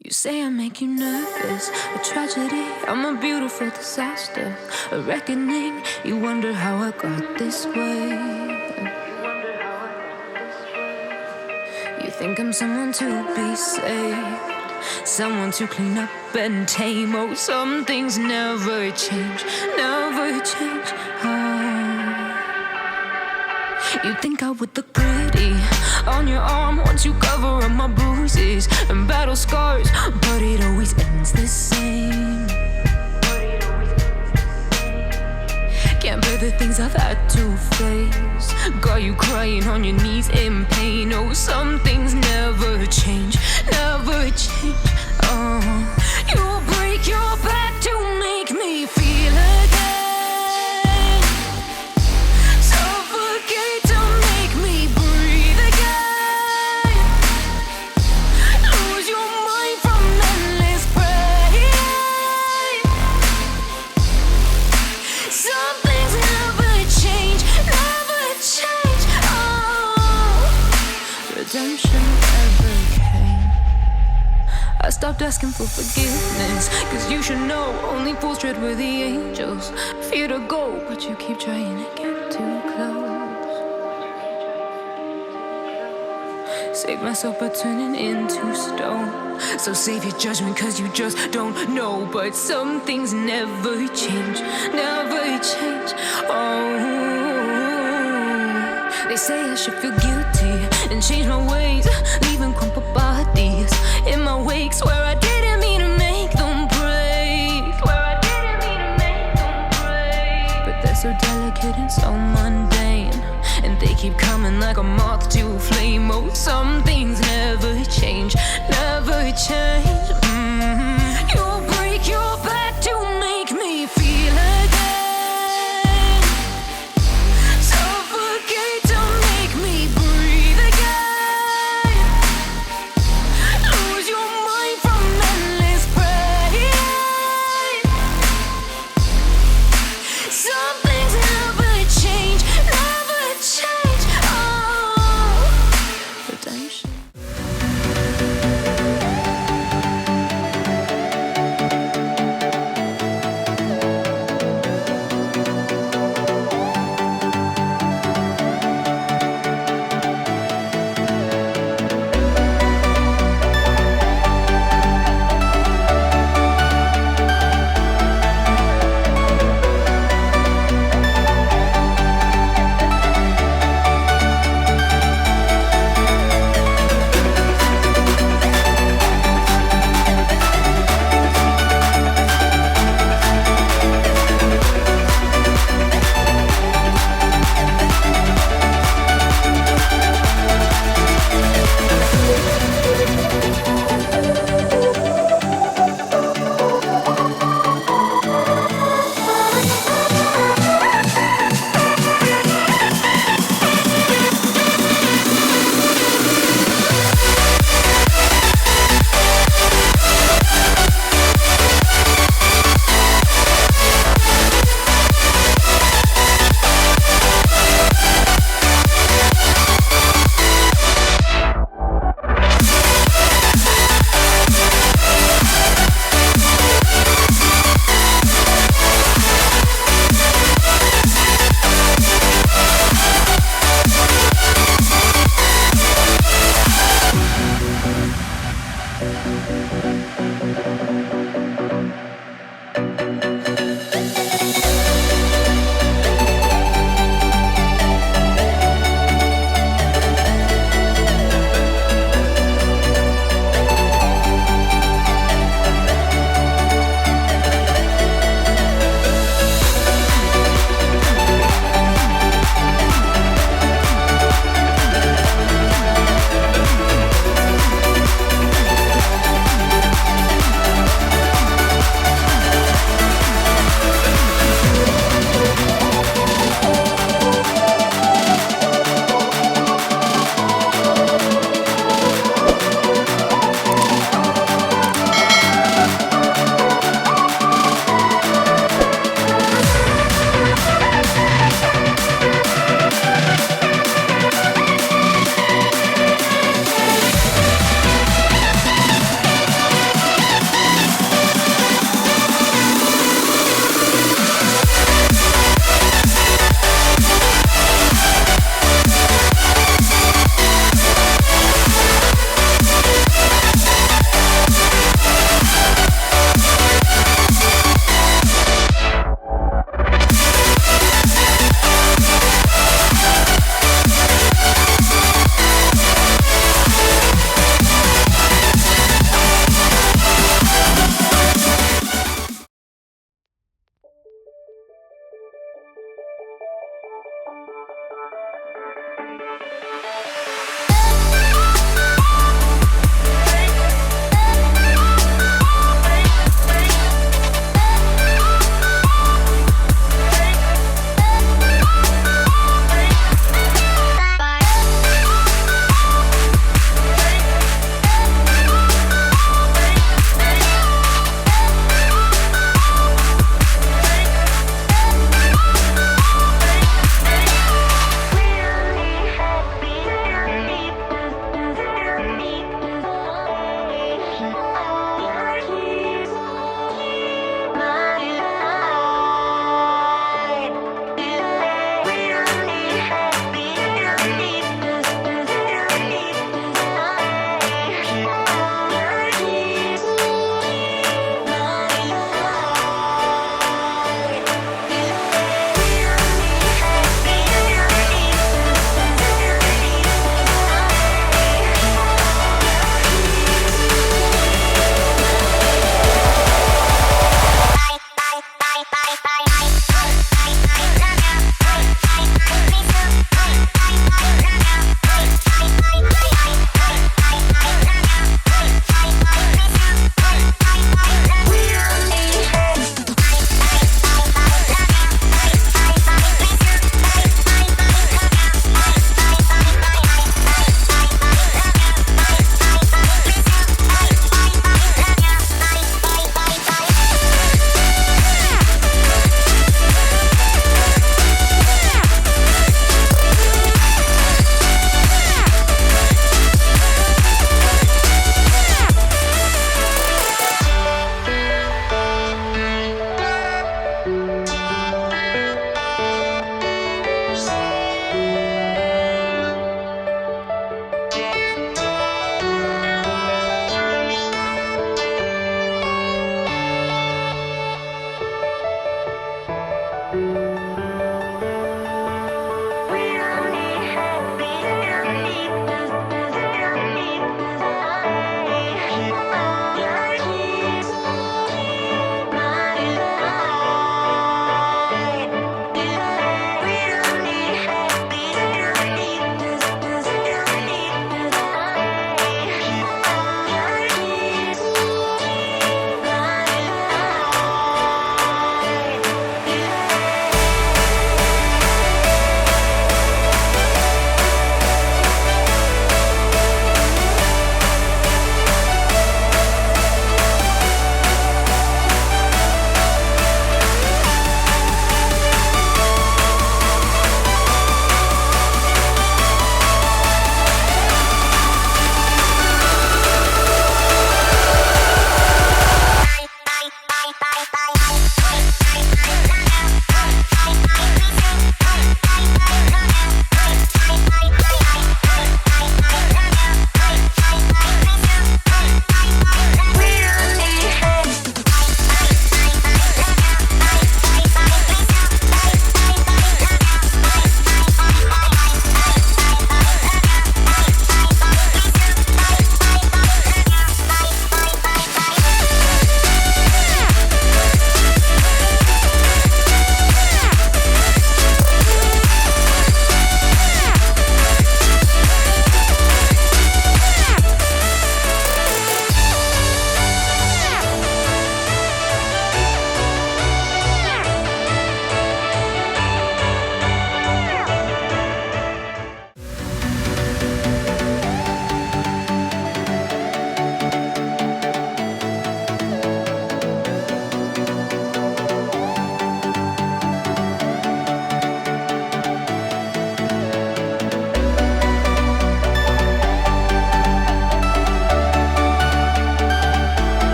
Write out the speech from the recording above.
You say I make you nervous, a tragedy, I'm a beautiful disaster, a reckoning, you wonder how I got this way. You think I'm someone to be saved, someone to clean up and tame. Oh, some things never change, never change. You think I would look pretty on your arm once you cover up my bruises and battle scars, but it always ends the same. Can't bear the things I've had to face, got you crying on your knees in pain. Oh, some things never change, never change. You'll break your back to make me feel again, suffocate to make me breathe again, lose your mind from endless pain. Some things never change, never change. Redemption never came. I stopped asking for forgiveness, cause you should know only fools tread where the angels fear to go, but you keep trying to get too close. Save myself by turning into stone, so save your judgment cause you just don't know. But some things never change, never change. They say I should feel guilty and change my ways, leaving crumpled bodies in my wake. Swear I didn't mean to make them break, swear I didn't mean to make them break. But they're so delicate and so mundane, and they keep coming like a moth to a flame. Oh, some things never change, never change. You'll break your back to make me feel again, suffocate to make me breathe again, lose your mind from endless pain. Some things never change, never change. Redemption.